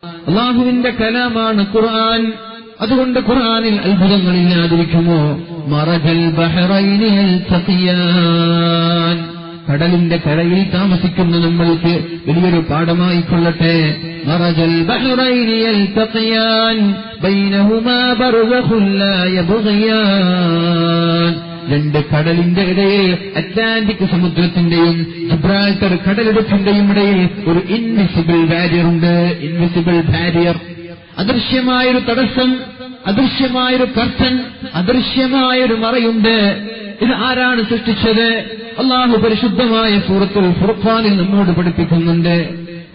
അല്ലാഹുവിന്റെ കലാമാണ് ഖുർആൻ. അതുകൊണ്ട് ഖുർആനിൽ അത്ഭുതങ്ങളില്ലാതിരിക്കുമോ? മറജൽ ബഹറൈനി യൽതഖിയാൻ. കടലിന്റെ കരയിൽ താമസിക്കുന്ന നമ്മൾക്ക് വലിയൊരു പാഠമായിക്കൊള്ളട്ടെ. മറജൽ ബഹറൈനി യൽതഖിയാൻ ബൈനഹുമാ ബർസഖുൻ ലാ യബ്ഗിയാൻ. രണ്ട് കടലിന്റെ ഇടയിൽ, അറ്റ്ലാന്റിക് സമുദ്രത്തിന്റെയും ജിബ്രാൾട്ടർ കടലിടുക്കിന്റെയും ഇടയിൽ ഒരു ഇൻവിസിബിൾ ബാരിയർ ഉണ്ട്. ഇൻവിസിബിൾ ബാരിയർ, അദൃശ്യമായൊരു തടസ്സം, അദൃശ്യമായൊരു കർട്ടൻ, അദൃശ്യമായൊരു മറയുണ്ട്. ഇത് ആരാണ് സൃഷ്ടിച്ചത്? അല്ലാഹു പരിശുദ്ധമായ സൂറത്തുൽ ഫുർഖാനിൽ നമ്മോട് പഠിപ്പിക്കുന്നുണ്ട്.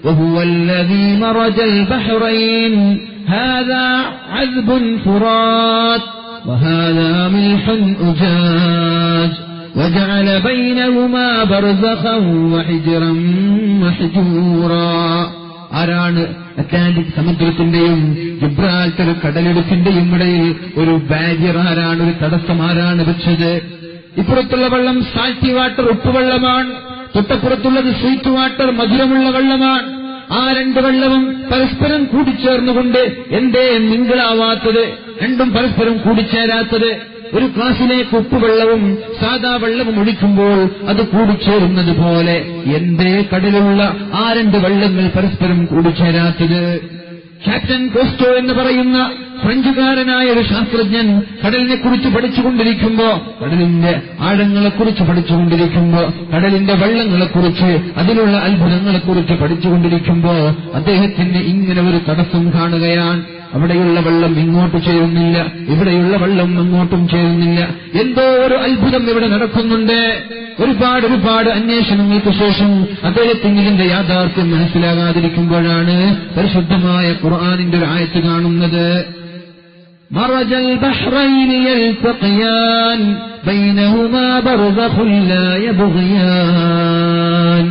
വഹുവല്ലദീ മറജൽ ബഹ്റൈൻ ഹാദാ അദ്ബുൻ ഫുറാത്ത് وهذا ملح أجاج وجعل بينهما برزخا وحجرا محجورا. ആരാണ് അറ്റ്ലാന്റിക് സമുദ്രത്തിന്റെയും ജിബ്രാൾട്ടർ കടലിടുക്കിന്റെയും ഇടയിൽ ഒരു ബാരിയർ, ആരാണ്, ഒരു തടസ്സം ആരാണ് വെച്ചത്? ഇപ്പുറത്തുള്ള വെള്ളം സാൾട്ടി വാട്ടർ, ഉപ്പുവെള്ളമാണ്. തൊട്ടപ്പുറത്തുള്ളത് സ്വീറ്റ് വാട്ടർ, മധുരമുള്ള വെള്ളമാണ്. ആ രണ്ട് വെള്ളവും പരസ്പരം കൂടിച്ചേർന്നുകൊണ്ട് എന്തേ മിങ്കിളാവാത്തത്? രണ്ടും പരസ്പരം കൂടിച്ചേരാത്തത്? ഒരു ഗ്ലാസിലേക്ക് ഉപ്പുവെള്ളവും സാദാ വെള്ളവും ഒഴിക്കുമ്പോൾ അത് കൂടിച്ചേരുന്നത് പോലെ എന്തേ കടലുള്ള ആ രണ്ട് വെള്ളങ്ങൾ പരസ്പരം കൂടിച്ചേരാത്തത്? ക്യാപ്റ്റൻ കോസ്റ്റോ എന്ന് പറയുന്ന ഫ്രഞ്ചുകാരനായ ഒരു ശാസ്ത്രജ്ഞൻ കടലിനെ കുറിച്ച് പഠിച്ചുകൊണ്ടിരിക്കുമ്പോ, കടലിന്റെ ആഴങ്ങളെക്കുറിച്ച് പഠിച്ചുകൊണ്ടിരിക്കുമ്പോ, കടലിന്റെ വെള്ളങ്ങളെക്കുറിച്ച്, അതിലുള്ള അത്ഭുതങ്ങളെക്കുറിച്ച് പഠിച്ചുകൊണ്ടിരിക്കുമ്പോ അദ്ദേഹത്തിന് ഇങ്ങനെ ഒരു തടസ്സം കാണുകയാണ്. അവിടെയുള്ള വെള്ളം ഇങ്ങോട്ട് ചേരുന്നില്ല, ഇവിടെയുള്ള വെള്ളം അങ്ങോട്ടും ചേരുന്നില്ല. എന്തോ ഒരു അത്ഭുതം ഇവിടെ നടക്കുന്നുണ്ട്. ഒരുപാട് അന്വേഷണങ്ങൾക്ക് ശേഷം അദ്ദേഹത്തിന് ഇതിന്റെ യാഥാർത്ഥ്യം മനസ്സിലാകാതിരിക്കുമ്പോഴാണ് പരിശുദ്ധമായ ഖുർആനിന്റെ ഒരു ആയത്ത് കാണുന്നത്. മറജൽ ബഹ്റൈനി യൽതഖിയാൻ ബൈനഹുമാ ബർസഖുൻ ലാ യബ്ഗിയാൻ.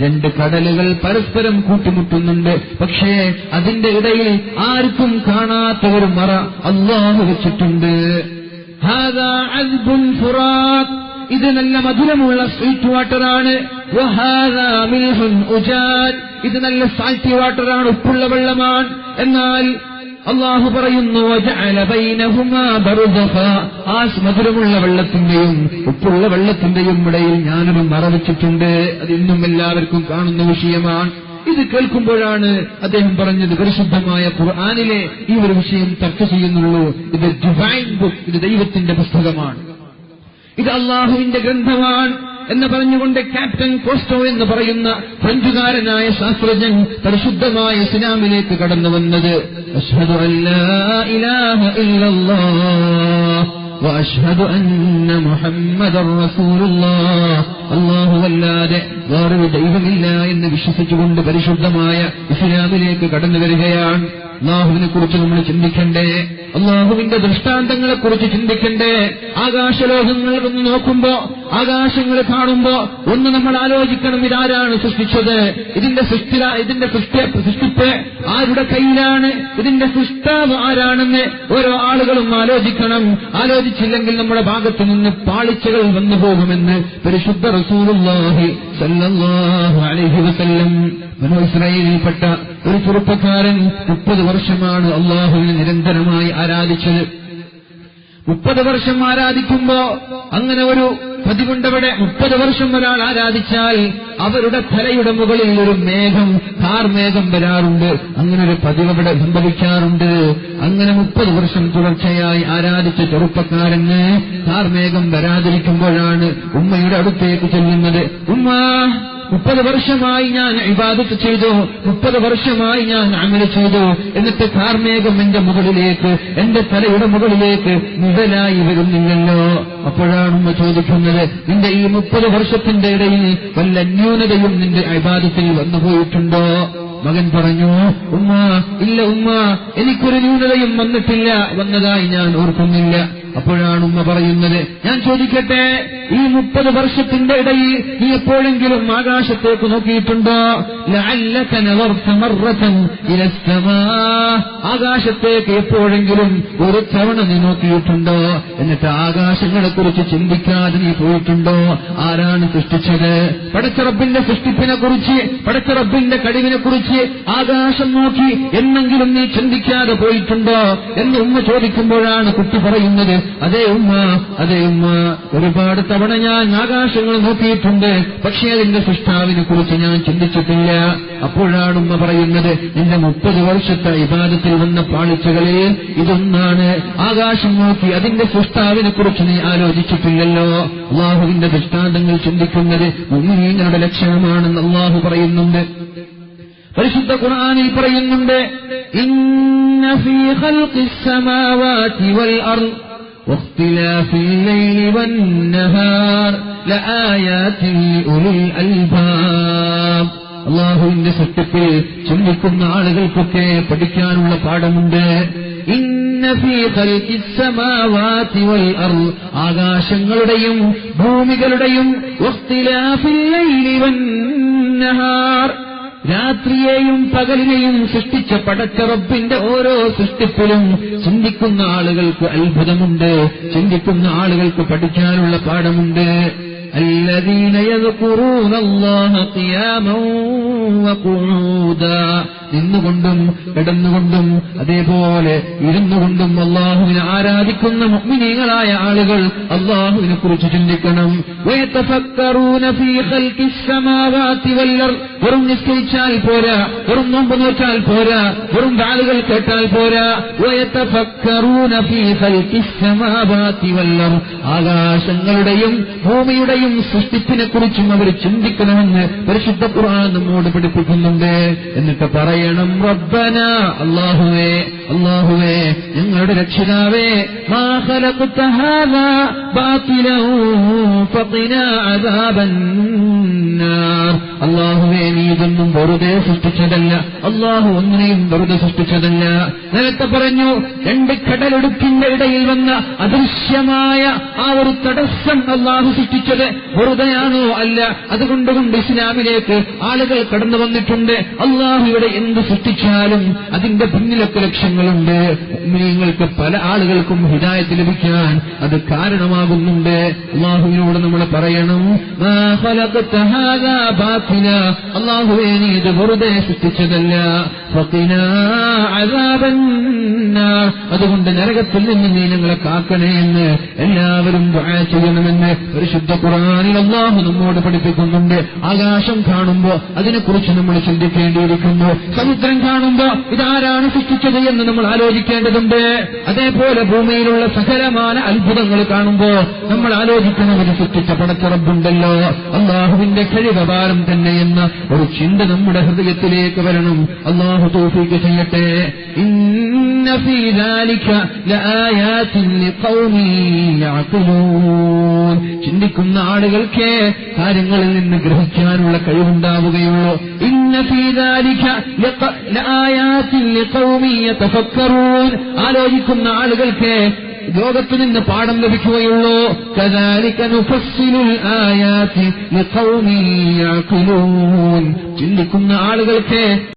രണ്ട് കടലുകൾ പരസ്പരം കൂട്ടിമുട്ടുന്നുണ്ട്, പക്ഷേ അതിന്റെ ഇടയിൽ ആർക്കും കാണാത്ത ഒരു മറ അല്ലാഹു വെച്ചിട്ടുണ്ട്. ഹാദാ അദ്ബുൻ ഫുറാത്ത്. ഇത് നല്ല മധുരമുള്ള സ്വീറ്റ് വാട്ടറാണ്. വഹാദാ മിൽഹുൻ ഉജാജ്. ഇത് നല്ല സാൾട്ടി വാട്ടറാണ്, ഉപ്പുള്ള വെള്ളമാണ്. എന്നാൽ അല്ലാഹു പറയുന്നു വജഅല ബൈനഹുമാ ബർസഖ. ആ മധുരമുള്ള വെള്ളത്തിന്റെയും ഉപ്പുള്ള വെള്ളത്തിന്റെയും ഇടയിൽ ഞാനൊരു മറ വെച്ചിട്ടുണ്ട്. അത് ഇന്നും എല്ലാവർക്കും കാണുന്ന വിഷയമാണ്. ഇത് കേൾക്കുമ്പോഴാണ് അദ്ദേഹം പറഞ്ഞത് പരിശുദ്ധമായ ഖുർആനിലെ ഈ ഒരു വിഷയം ചർച്ച ചെയ്യുന്നുള്ളൂ. ഇത് ഡിവൈൻ ബുക്ക്, ഇത് ദൈവത്തിന്റെ പുസ്തകമാണ്, ഇത് അല്ലാഹുവിന്റെ ഗ്രന്ഥമാണ് എന്ന് പറഞ്ഞുകൊണ്ട് ക്യാപ്റ്റൻ കോസ്റ്റോ എന്ന് പറയുന്ന ഫ്രഞ്ചുകാരനായ ശാസ്ത്രജ്ഞൻ പരിശുദ്ധമായ ഇസ്ലാമിലേക്ക് കടന്നു വന്നത് അശ്ഹദു അല്ലാ ഇലാഹ ഇല്ലല്ലാഹ് വഅശ്ഹദു അന്ന മുഹമ്മദർ റസൂലുള്ളാഹ്. അല്ലാഹുവല്ലാതെ വേറൊരു ദൈവമില്ല എന്ന് വിശ്വസിച്ചുകൊണ്ട് പരിശുദ്ധമായ ഇസ്ലാമിലേക്ക് കടന്നു വരികയാണ്. അല്ലാഹുവിനെ കുറിച്ച് നമ്മൾ ചിന്തിക്കണ്ടേ? അല്ലാഹുവിന്റെ ദൃഷ്ടാന്തങ്ങളെ കുറിച്ച് ചിന്തിക്കണ്ടേ? ആകാശലോകങ്ങൾ ഒന്ന് നോക്കുമ്പോ, ആകാശങ്ങൾ കാണുമ്പോ ഒന്ന് നമ്മൾ ആലോചിക്കണം, ഇതാരാണ് സൃഷ്ടിച്ചത്? ഇതിന്റെ സൃഷ്ടിപ്പ് ആരുടെ കയ്യിലാണ്? ഇതിന്റെ സൃഷ്ടാവ് ആരാണെന്ന് ഓരോ ആളുകളും ആലോചിക്കണം. ആലോചിച്ചില്ലെങ്കിൽ നമ്മുടെ ഭാഗത്തു നിന്ന് പാളിച്ചകൾ വന്നു പോകുമെന്ന് പരിശുദ്ധ റസൂലുള്ളാഹി സ്വല്ലല്ലാഹു അലൈഹി വസല്ലം. ബനൂ ഇസ്രായേലിൽപ്പെട്ട ഒരു ചെറുപ്പക്കാരൻ 30 വർഷമാണ് അല്ലാഹുവിനെ നിരന്തരമായി ആരാധിച്ചത്. 30 വർഷം ആരാധിക്കുമ്പോ അങ്ങനെ ഒരു പതിവുണ്ടവിടെ. 30 വർഷം ഒരാൾ ആരാധിച്ചാൽ അവരുടെ തലയുടെ മുകളിൽ ഒരു മേഘം, കാർമേഘം വരാറുണ്ട്. അങ്ങനെ ഒരു പതിവ് അവിടെ സംഭവിക്കാറുണ്ട്. അങ്ങനെ 30 വർഷം തുടർച്ചയായി ആരാധിച്ച ചെറുപ്പക്കാരന് കാർമേഘം വരാതിരിക്കുമ്പോഴാണ് ഉമ്മയുടെ അടുത്തേക്ക് ചെല്ലുന്നത്. ഉമ്മ, 30 വർഷമായി ഞാൻ ഇബാദത്ത് ചെയ്തു, 30 വർഷമായി ഞാൻ അമൽ ചെയ്തു, എന്നിട്ട് കാർമേഘം എന്റെ മുകളിലേക്ക്, എന്റെ തലയുടെ മുകളിലേക്ക് നിഴലായി വരുന്നില്ലല്ലോ. അപ്പോഴാണ് ഉമ്മ ചോദിക്കുന്നത്, നിന്റെ ഈ 30 വർഷത്തിന്റെ ഇടയിൽ വല്ല ന്യൂനതയും നിന്റെ ഇബാദത്തിൽ വന്നുപോയിട്ടുണ്ടോ? മകൻ പറഞ്ഞു, ഉമ്മ, ഇല്ല ഉമ്മ, എനിക്കൊരു ന്യൂനതയും വന്നിട്ടില്ല, വന്നതായി ഞാൻ ഓർക്കുന്നില്ല. അപ്പോഴാണ് ഉമ്മ പറയുന്നത്, ഞാൻ ചോദിക്കട്ടെ, ഈ 30 വർഷത്തിന്റെ ഇടയിൽ നീ എപ്പോഴെങ്കിലും ആകാശത്തേക്ക് നോക്കിയിട്ടുണ്ടോ? ലഅല്ലക നദർത മർറതൻ ഇലസ്സമാ, ആകാശത്തേക്ക് എപ്പോഴെങ്കിലും ഒരു തവണ നീ നോക്കിയിട്ടുണ്ടോ? എന്നിട്ട് ആകാശങ്ങളെക്കുറിച്ച് ചിന്തിക്കാതെ നീ പോയിട്ടുണ്ടോ? ആരാണ് സൃഷ്ടിച്ചത്? പടച്ച റബ്ബിന്റെ സൃഷ്ടിപ്പിനെ കുറിച്ച്, പടച്ച റബ്ബിന്റെ കഴിവിനെ കുറിച്ച് ആകാശം നോക്കി എന്നെങ്കിലും നീ ചിന്തിക്കാതെ പോയിട്ടുണ്ടോ എന്ന് ഉമ്മ ചോദിക്കുമ്പോഴാണ് കുട്ടി പറയുന്നത്, അതേ ഉമ്മ, അതേ ഉമ്മ, ഒരുപാട് തവണ ഞാൻ ആകാശങ്ങൾ നോക്കിയിട്ടുണ്ട്, പക്ഷേ അതിന്റെ സൃഷ്ടാവിനെ കുറിച്ച് ഞാൻ ചിന്തിച്ചിട്ടില്ല. അപ്പോഴാണ് ഉമ്മ പറയുന്നത്, നിന്റെ 30 വർഷത്തെ ഇബാദത്തിൽ വന്ന പാളിച്ചകളിൽ ഇതൊന്നാണ്. ആകാശം നോക്കി അതിന്റെ സൃഷ്ടാവിനെ കുറിച്ച് നീ ആലോചിച്ചിട്ടില്ലല്ലോ. അള്ളാഹുവിന്റെ ദൃഷ്ടാന്തങ്ങൾ ചിന്തിക്കുന്നത് മുഅ്മിനീങ്ങളുടെ ലക്ഷണമാണെന്ന് അള്ളാഹു പറയുന്നുണ്ട്. പരിശുദ്ധ ഖുർആനിൽ പറയുന്നുണ്ട്, ഇന്ന ഫീ ഖൽഖിസ് സമാവാതി വൽ അർദ് വഖ്തിലാഫിൽ ലൈലി വന്നഹാർ ലആയാതിൻ ലിഉലിൽ അൽബാബ്. അള്ളാഹുവിന്റെ സൃഷ്ടിപ്പിൽ ചിന്തിക്കുന്ന ആളുകൾക്കൊക്കെ പഠിക്കാനുള്ള പാഠമുണ്ട്. ഇന്ന ഫീ ഖൽഖിസ് സമാവാതി വൽ അർദ്, ആകാശങ്ങളുടെയും ഭൂമികളുടെയും വഖ്തിലാഫിൽ ലൈലി വന്നഹാർ, രാത്രിയെയും പകലിനെയും സൃഷ്ടിച്ച പടച്ച റബ്ബിന്റെ ഓരോ സൃഷ്ടിപ്പിലും ചിന്തിക്കുന്ന ആളുകൾക്ക് അത്ഭുതമുണ്ട്, ചിന്തിക്കുന്ന ആളുകൾക്ക് പഠിക്കാനുള്ള പാഠമുണ്ട്. الذين يذكرون الله قياما وقعودا, നിന്നുകൊണ്ടും കിടന്നുകൊണ്ടും അതേപോലെ ഇരുന്നുകൊണ്ടും അള്ളാഹുവിനെ ആരാധിക്കുന്ന മുഅ്മിനീങ്ങളായ ആളുകൾ അള്ളാഹുവിനെ കുറിച്ച് ചിന്തിക്കണം. വയതഫക്കറൂന ഫീ ഖൽഖിസ് സമാവാതി വൽ അർദ്, വെറും നിസ്കരിച്ചാൽ പോരാ, വെറും നോമ്പ് നോറ്റാൽ പോരാ, വെറും ദുആകൾ കേട്ടാൽ പോരാ. വയതഫക്കറൂന ഫീ ഖൽഖിസ് സമാവാതി വൽ അർദ്, ആകാശങ്ങളുടെയും ഭൂമിയുടെയും സൃഷ്ടിപ്പിനെ കുറിച്ചും അവർ ചിന്തിക്കണമെന്ന് പരിശുദ്ധ ഖുർആൻ നമ്മോട് പഠിപ്പിക്കുന്നുണ്ട്. എന്നിട്ട് പറയണം, റബ്ബന, അല്ലാഹുവേ, അല്ലാഹുവേ, ഞങ്ങളുടെ രക്ഷിതാവേ, മാ ഖലഖത ഹാദാ ബാതിലൻ ഫഖിനാ അദാബന്നാർ, അല്ലാഹുവേ, നീ ഇതൊന്നും വെറുതെ സൃഷ്ടിച്ചതല്ല, അല്ലാഹു ഒന്നിനെയും വെറുതെ സൃഷ്ടിച്ചതല്ല. നേരത്തെ പറഞ്ഞു, 2 കടലിടുക്കിന്റെ ഇടയിൽ വന്ന അദൃശ്യമായ ആ ഒരു തടസ്സം അല്ലാഹു സൃഷ്ടിച്ചത് വെറുതെയാണോ? അല്ല. അതുകൊണ്ട് ഇസ്ലാമിലേക്ക് ആളുകൾ കടന്നു വന്നിട്ടുണ്ട്. അല്ലാഹു ഇവിടെ എന്ത് സൃഷ്ടിച്ചാലും അതിന്റെ പിന്നിലൊക്കെ ലക്ഷ്യങ്ങളുണ്ട്. മുഅ്മിനീങ്ങൾക്ക് പല ആളുകൾക്കും ഹിദായത്ത് ലഭിക്കാൻ അത് കാരണമാകുന്നുണ്ട്. അല്ലാഹുവിനോട് നമ്മൾ പറയണം, മാ ഖലഖത ഹാദാ ബാതില, അല്ലാഹുവേ, നീ ഇത് വെറുതെ സൃഷ്ടിച്ചതല്ല. ഫഖിനാ അദാബന്നാർ, അതുകൊണ്ട് നരകത്തിൽ നിന്ന് നീ ഞങ്ങളെ കാക്കണേ എന്ന് എല്ലാവരും ദുആ ചെയ്യണമെന്ന് പരിശുദ്ധ ഖുർആനിൽ അല്ലാഹു നമ്മോട് പഠിപ്പിക്കുന്നുണ്ട്. ആകാശം കാണുമ്പോ അതിനെക്കുറിച്ച് നമ്മൾ ചിന്തിക്കേണ്ടിയിരിക്കുന്നു. സമുദ്രം കാണുമ്പോ ഇതാരാണ് സൃഷ്ടിച്ചത് എന്ന് നമ്മൾ ആലോചിക്കേണ്ടതുണ്ട്. അതേപോലെ ഭൂമിയിലുള്ള സകലമായ അത്ഭുതങ്ങൾ കാണുമ്പോ നമ്മൾ ആലോചിക്കണം, ഇത് സൃഷ്ടിച്ച പടച്ച റബ്ബുണ്ടല്ലോ, അല്ലാഹുവിന്റെ കഴിവപാരം തന്നെ എന്ന ഒരു ചിന്ത നമ്മുടെ ഹൃദയത്തിലേക്ക് വരണം. അല്ലാഹു തൗഫീഖ് ചെയ്യട്ടെ. ഇന്ന ഫീ ദാലിക ലആയാതിൻ ലിഖൗമി യഅഖിലൂൻ, ചിന്തിക്കുന്ന ആളുകൾക്ക് കാര്യങ്ങളിൽ നിന്ന് ഗ്രഹിക്കാനുള്ള കഴിവുണ്ടാവുകയുള്ളൂ. ഇന്ന ഫീ ദാലിക ലആയാതിൻ ലിഖൗമി യതഫക്കറൂൻ, ആലോചിക്കുന്ന ആളുകൾക്ക് ലോകത്തു നിന്ന് പാഠം ലഭിക്കുകയുള്ളൂ. കദാലിക നുഫസ്സിലുൽ ആയാതി ലിഖൗമി യഅഖിലൂൻ, ചിന്തിക്കുന്ന ആളുകൾക്ക്